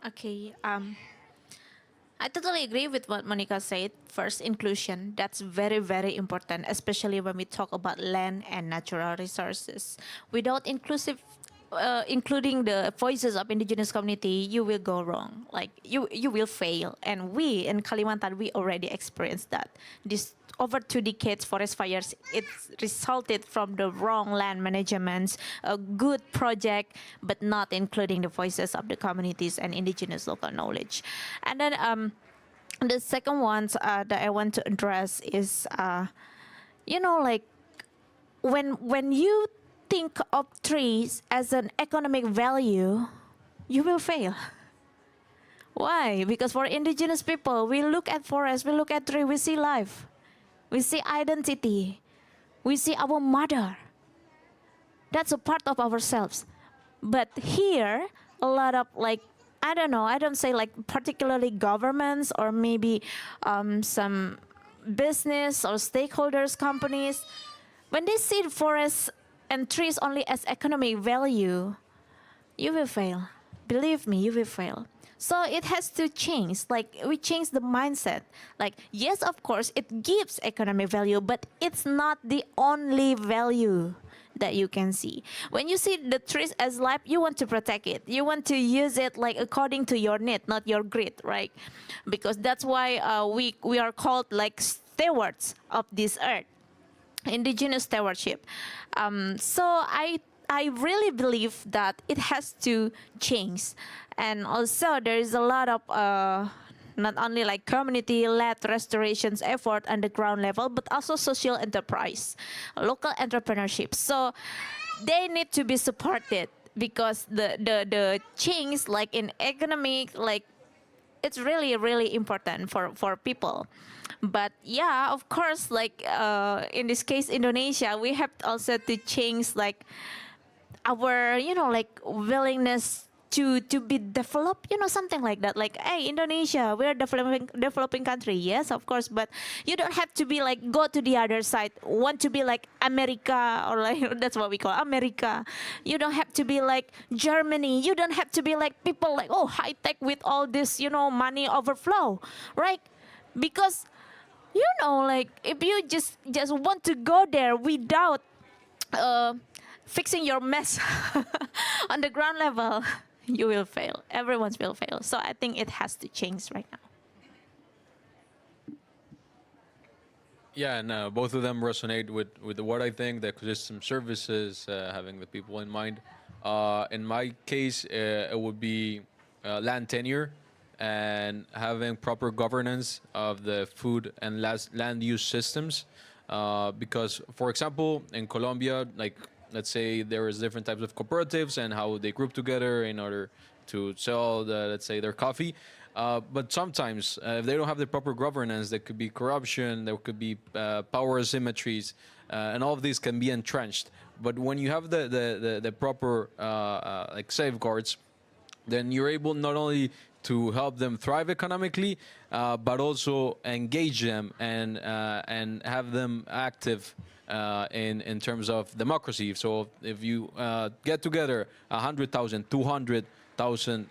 Okay, I totally agree with what Monica said. First, inclusion. That's very, very important, especially when we talk about land and natural resources. Without inclusive including the voices of indigenous community, you will go wrong. Like you will fail. And we in Kalimantan, we already experienced that. This over 2 decades forest fires, it's resulted from the wrong land management, a good project, but not including the voices of the communities and indigenous local knowledge. And then the second one that I want to address is, like when you think of trees as an economic value, you will fail. Why? Because for indigenous people, we look at forest, we look at tree, we see life. We see identity. We see our mother. That's a part of ourselves. But here, a lot of I don't say particularly governments or maybe some business or stakeholders, companies, when they see the forests and trees only as economic value, you will fail. Believe me, you will fail. So it has to change. We change the mindset. Yes, of course, it gives economic value, but it's not the only value that you can see. When you see the trees as life, you want to protect it. You want to use it according to your need, not your greed, right? Because that's why we are called stewards of this earth, indigenous stewardship. So I really believe that it has to change. And also there is a lot of not only community-led restorations effort on the ground level, but also social enterprise, local entrepreneurship. So they need to be supported because the change in economic, it's really, really important for people. But yeah, of course, in this case, Indonesia, we have also to change our, willingness to be developed, something like that. Hey, Indonesia, we're a developing country. Yes, of course, but you don't have to be go to the other side, want to be America, or that's what we call America. You don't have to be Germany. You don't have to be people high tech with all this, money overflow, right? Because, if you just want to go there without fixing your mess on the ground level, you will fail. Everyone will fail. So I think it has to change right now.
Yeah, and both of them resonate with what I think, the ecosystem services, having the people in mind. In my case, it would be land tenure and having proper governance of the food and land use systems. Because, for example, in Colombia, let's say there is different types of cooperatives and how they group together in order to sell let's say their coffee. But sometimes if they don't have the proper governance, there could be corruption, there could be power asymmetries, and all of these can be entrenched. But when you have the proper safeguards, then you're able not only to help them thrive economically, but also engage them and have them active in terms of democracy. So if you get together 100,000, 200,000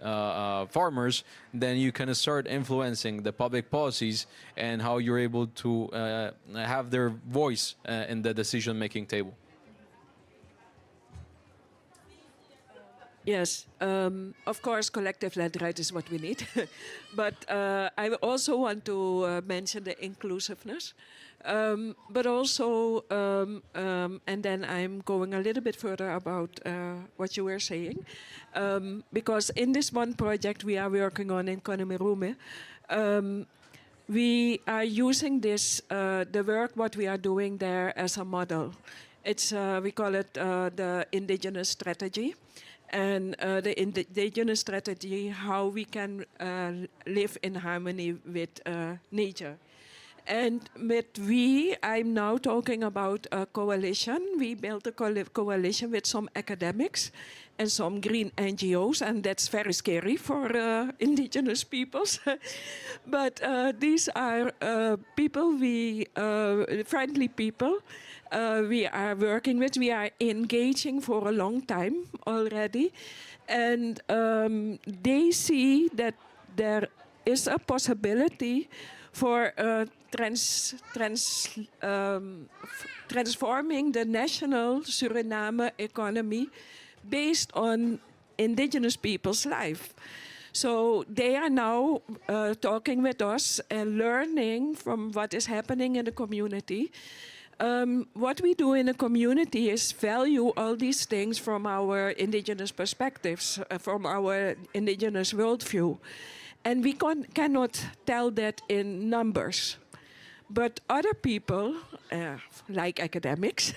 farmers, then you can start influencing the public policies and how you're able to have their voice in the decision-making table.
Yes, of course, collective land right is what we need. But I also want to mention the inclusiveness. But also, and then I'm going a little bit further about what you were saying. Because in this one project we are working on in Konemerume, we are using this, the work, what we are doing there as a model. It's, we call it the Indigenous strategy. And the indigenous strategy, how we can live in harmony with nature. And with we, I'm now talking about a coalition. We built a coalition with some academics and some green NGOs, and that's very scary for indigenous peoples. But these are people, friendly people, we are working with, we are engaging for a long time already. And they see that there is a possibility for transforming the national Suriname economy based on indigenous people's life. So they are now talking with us and learning from what is happening in the community. What we do in the community is value all these things from our indigenous perspectives, from our indigenous worldview. And we cannot tell that in numbers. But other people, like academics,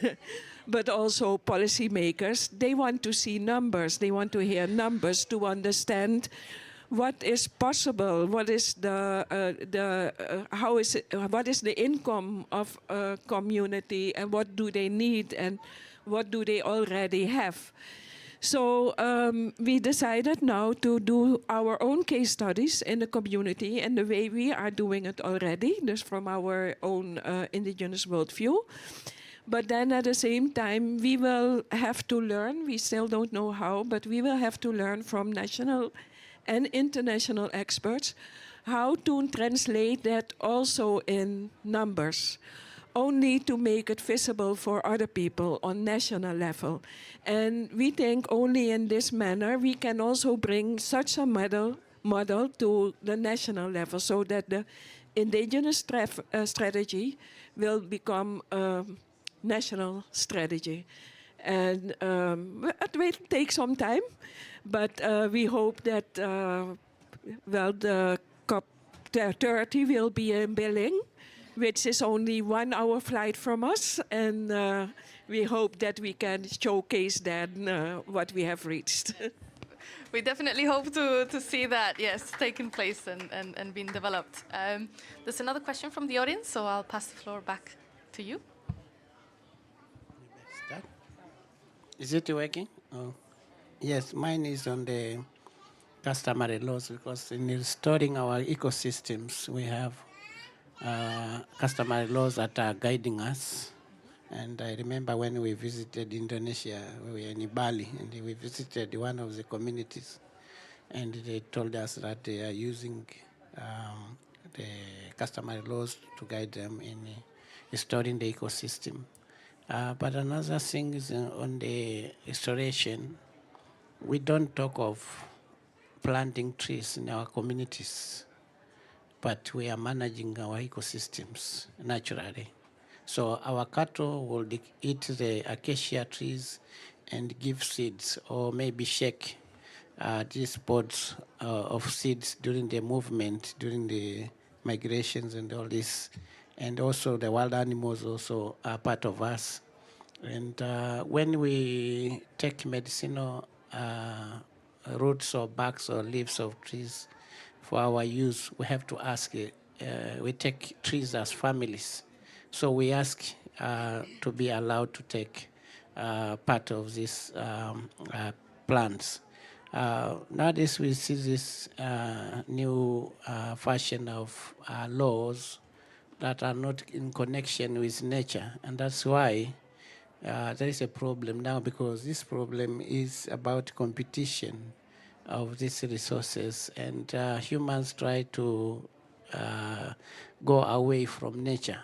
but also policymakers, they want to see numbers. They want to hear numbers to understand what is possible, what is what is the income of a community, and what do they need, and what do they already have. So we decided now to do our own case studies in the community, and the way we are doing it already, just from our own indigenous worldview. But then at the same time, we will have to learn, we still don't know how, but we will have to learn from national and international experts how to translate that also in numbers, only to make it visible for other people on national level. And we think only in this manner we can also bring such a model to the national level, so that the indigenous strategy will become a national strategy. And it will take some time, but we hope that the COP30 will be in Beijing, which is only 1 hour flight from us, and we hope that we can showcase then what we have reached.
We definitely hope to see that, yes, taking place and being developed. There's another question from the audience, so I'll pass the floor back to you.
Is it working? Oh. Yes, mine is on the customary laws, because in restoring our ecosystems, we have customary laws that are guiding us. And I remember when we visited Indonesia, we were in Bali, and we visited one of the communities, and they told us that they are using the customary laws to guide them in restoring the ecosystem. But another thing is on the restoration, we don't talk of planting trees in our communities, but we are managing our ecosystems naturally. So our cattle will eat the acacia trees and give seeds, or maybe shake these pods of seeds during the movement, during the migrations and all this. And also the wild animals also are part of us. And when we take medicinal roots or barks or leaves of trees for our use, we have to ask, we take trees as families. So we ask to be allowed to take part of these plants. Nowadays we see this new fashion of laws that are not in connection with nature, and that's why there is a problem now, because this problem is about competition of these resources, and humans try to go away from nature.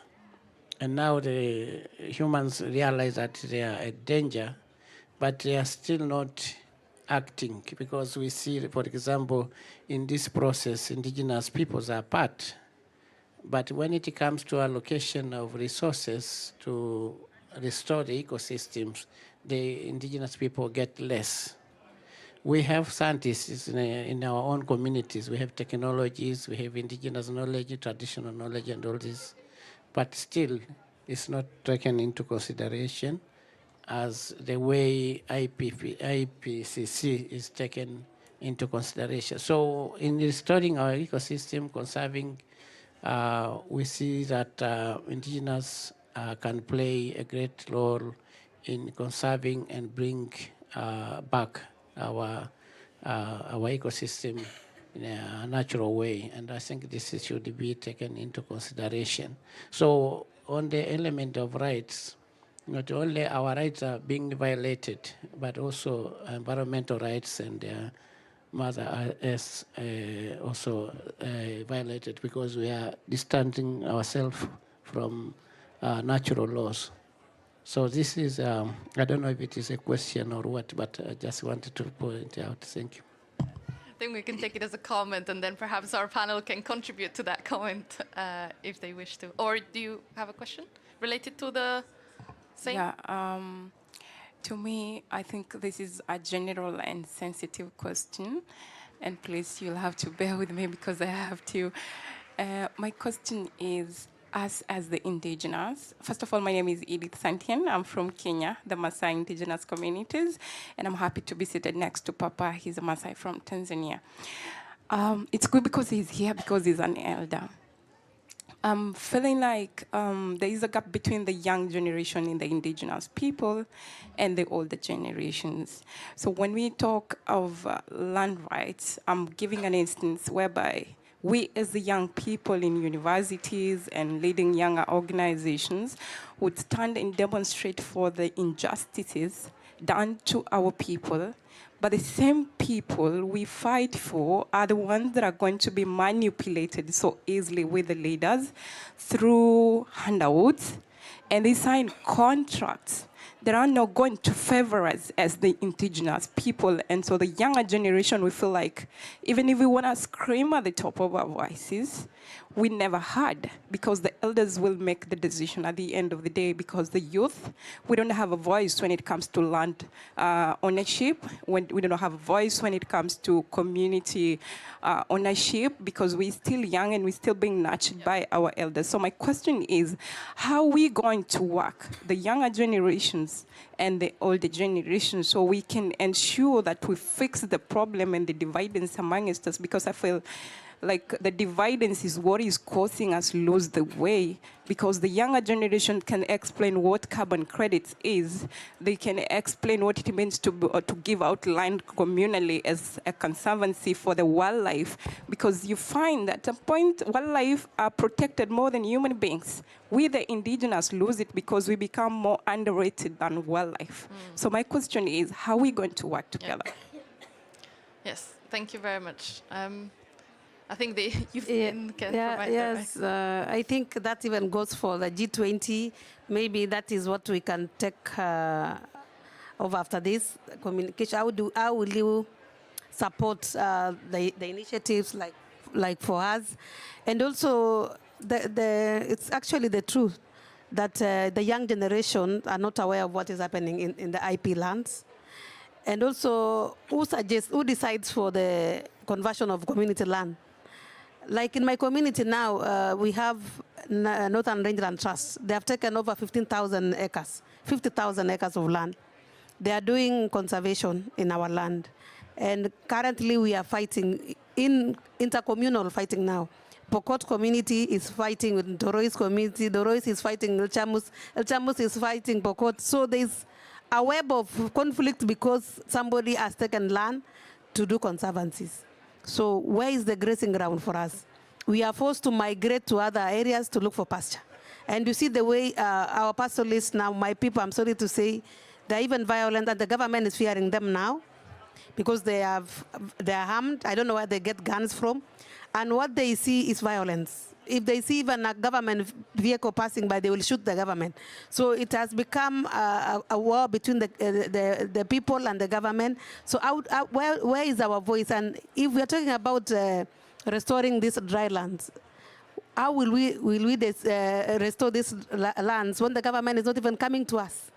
And now the humans realize that they are a danger, but they are still not acting, because we see, for example, in this process, indigenous peoples are part. But when it comes to allocation of resources to restore the ecosystems, the indigenous people get less. We have scientists in our own communities. We have technologies, we have indigenous knowledge, traditional knowledge, and all this. But still, it's not taken into consideration as the way IPCC is taken into consideration. So in restoring our ecosystem, conserving, we see that indigenous can play a great role in conserving and bring back our ecosystem in a natural way. And I think this should be taken into consideration. So on the element of rights, not only our rights are being violated, but also environmental rights and Mother Earth also violated, because we are distancing ourselves from natural laws. So this is, I don't know if it is a question or what, but I just wanted to point out. Thank you.
I think we can take it as a comment, and then perhaps our panel can contribute to that comment if they wish to. Or do you have a question related to the same?
Yeah, to me, I think this is a general and sensitive question. And please, you'll have to bear with me because I have to. My question is, us as the indigenous. First of all, my name is Edith Santien. I'm from Kenya, the Maasai indigenous communities, and I'm happy to be seated next to Papa. He's a Maasai from Tanzania. It's good because he's here, because he's an elder. I'm feeling like there is a gap between the young generation in the indigenous people and the older generations. So when we talk of land rights, I'm giving an instance whereby we as the young people in universities and leading younger organizations would stand and demonstrate for the injustices done to our people. But the same people we fight for are the ones that are going to be manipulated so easily with the leaders through handouts, and they sign contracts that are not going to favor us as the indigenous people. And so the younger generation, we feel like even if we want to scream at the top of our voices, we never heard, because the elders will make the decision at the end of the day, because the youth, we don't have a voice when it comes to land ownership, when we don't have a voice when it comes to community ownership, because we're still young and we're still being nurtured by our elders. So my question is, how are we going to work, the younger generations and the older generations, so we can ensure that we fix the problem and the dividends amongst us? Because I feel like the dividends is what is causing us lose the way, because the younger generation can explain what carbon credits is. They can explain what it means to give out land communally as a conservancy for the wildlife, because you find that at a point wildlife are protected more than human beings. We, the indigenous, lose it because we become more underrated than wildlife. So my question is, how are we going to work together?
Yeah. Yes, thank you very much. I think the youth can provide
yes, I think that even goes for the G20. Maybe that is what we can take over after this communication. How will you support the initiatives like for us? And also, it's actually the truth that the young generation are not aware of what is happening in the IP lands. And also, who decides for the conversion of community land? Like in my community now, we have Northern Rangeland Trust. They have taken over 15,000 acres, 50,000 acres of land. They are doing conservation in our land. And currently we are fighting, intercommunal fighting now. Pokot community is fighting with Dorois community. Dorois is fighting El Chamus. El Chamus is fighting Pokot. So there's a web of conflict because somebody has taken land to do conservancies. So where is the grazing ground for us? We are forced to migrate to other areas to look for pasture. And you see the way our pastoralists now, my people, I'm sorry to say, they're even violent, and the government is fearing them now because they are harmed. I don't know where they get guns from. And what they see is violence. If they see even a government vehicle passing by, they will shoot the government. So it has become a war between the people and the government. So where is our voice? And if we're talking about restoring these dry lands, how will we restore these lands when the government is not even coming to us?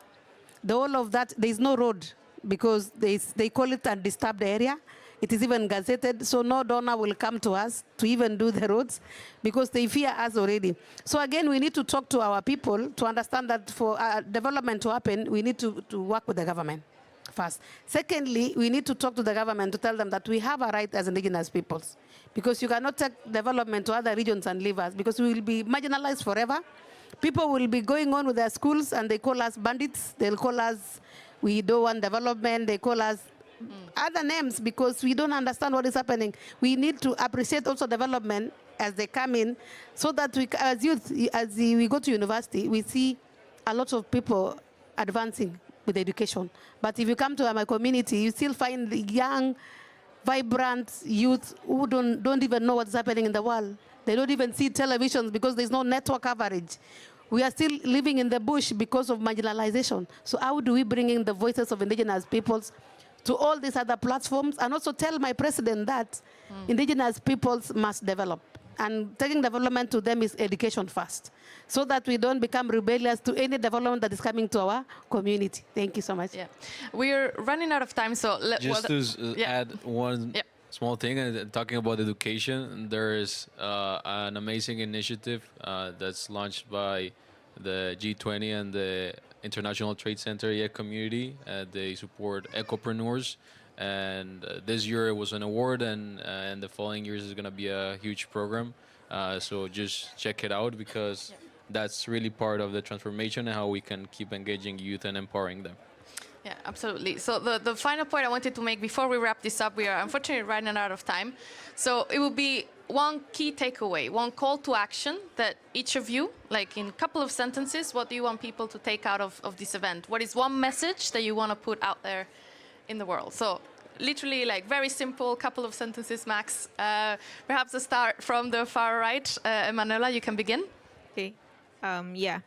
The whole of that, there is no road because they call it a disturbed area. It is even gazetted, so no donor will come to us to even do the roads because they fear us already. So again, we need to talk to our people to understand that for development to happen, we need to work with the government first. Secondly, we need to talk to the government to tell them that we have a right as indigenous peoples, because you cannot take development to other regions and leave us, because we will be marginalized forever. People will be going on with their schools and they call us bandits. They'll call us, we don't want development. They call us other names because we don't understand what is happening. We need to appreciate also development as they come in, so that we, as youth, as we go to university, we see a lot of people advancing with education. But if you come to my community, you still find the young, vibrant youth who don't even know what's happening in the world. They don't even see televisions because there's no network coverage. we are still living in the bush because of marginalization. So how do we bring in the voices of indigenous peoples to all these other platforms, and also tell my president that indigenous peoples must develop. And taking development to them is education first, so that we don't become rebellious to any development that is coming to our community. Thank you so much.
Yeah, we're running out of time, so
Just to add one small thing, talking about education, there is an amazing initiative that's launched by the G20 and the International Trade Center community. They support ecopreneurs, and this year it was an award, and the following years is going to be a huge program. So just check it out, because that's really part of the transformation and how we can keep engaging youth and empowering them.
Yeah, absolutely. So the final point I wanted to make before we wrap this up, we are unfortunately running out of time. So it will be one key takeaway, one call to action that each of you, like in a couple of sentences, what do you want people to take out of this event? What is one message that you want to put out there in the world? So literally, like, very simple, couple of sentences max. Perhaps a start from the far right. Emanuela, you can begin.
Okay. Yeah,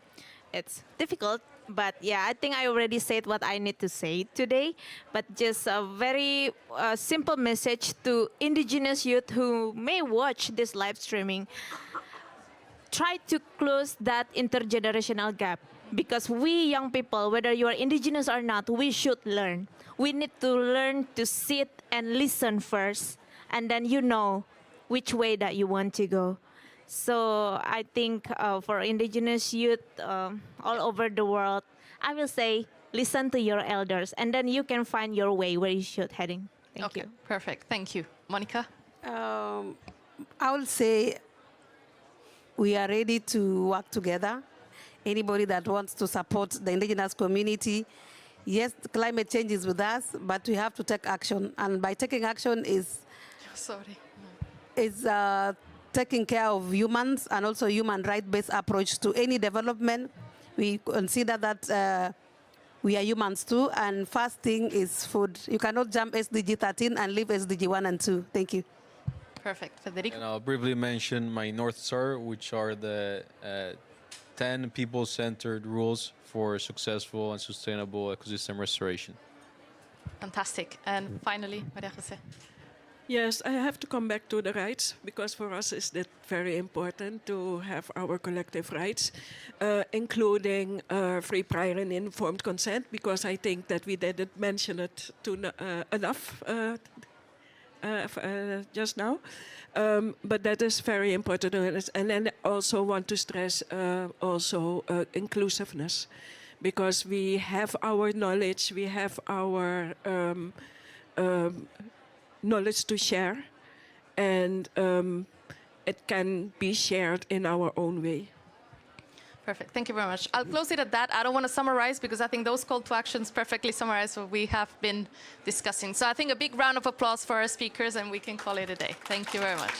it's difficult, but yeah, I think I already said what I need to say today. But just a very simple message to indigenous youth who may watch this live streaming. Try to close that intergenerational gap, because we young people, whether you are indigenous or not, we should learn. We need to learn to sit and listen first, and then you know which way that you want to go. So I think for indigenous youth all over the world, I will say, listen to your elders, and then you can find your way where you should heading. Thank you.
Perfect. Thank you. Monica?
I will say we are ready to work together. Anybody that wants to support the indigenous community, yes, climate change is with us, but we have to take action. And by taking action is taking care of humans, and also human right-based approach to any development. We consider that we are humans too, and first thing is food. You cannot jump SDG 13 and leave SDG 1 and 2. Thank you.
Perfect. Federico?
And I'll briefly mention my North Star, which are the 10 people-centered rules for successful and sustainable ecosystem restoration.
Fantastic. And finally, Maria Jose?
Yes, I have to come back to the rights, because for us it's that very important to have our collective rights, including free, prior and informed consent, because I think that we didn't mention it enough just now. But that is very important. And then I also want to stress inclusiveness, because we have our knowledge, we have our knowledge to share, and it can be shared in our own way.
Perfect. Thank you very much. I'll close it at that. I don't want to summarize, because I think those call to actions perfectly summarize what we have been discussing. So I think a big round of applause for our speakers, and we can call it a day. Thank you very much.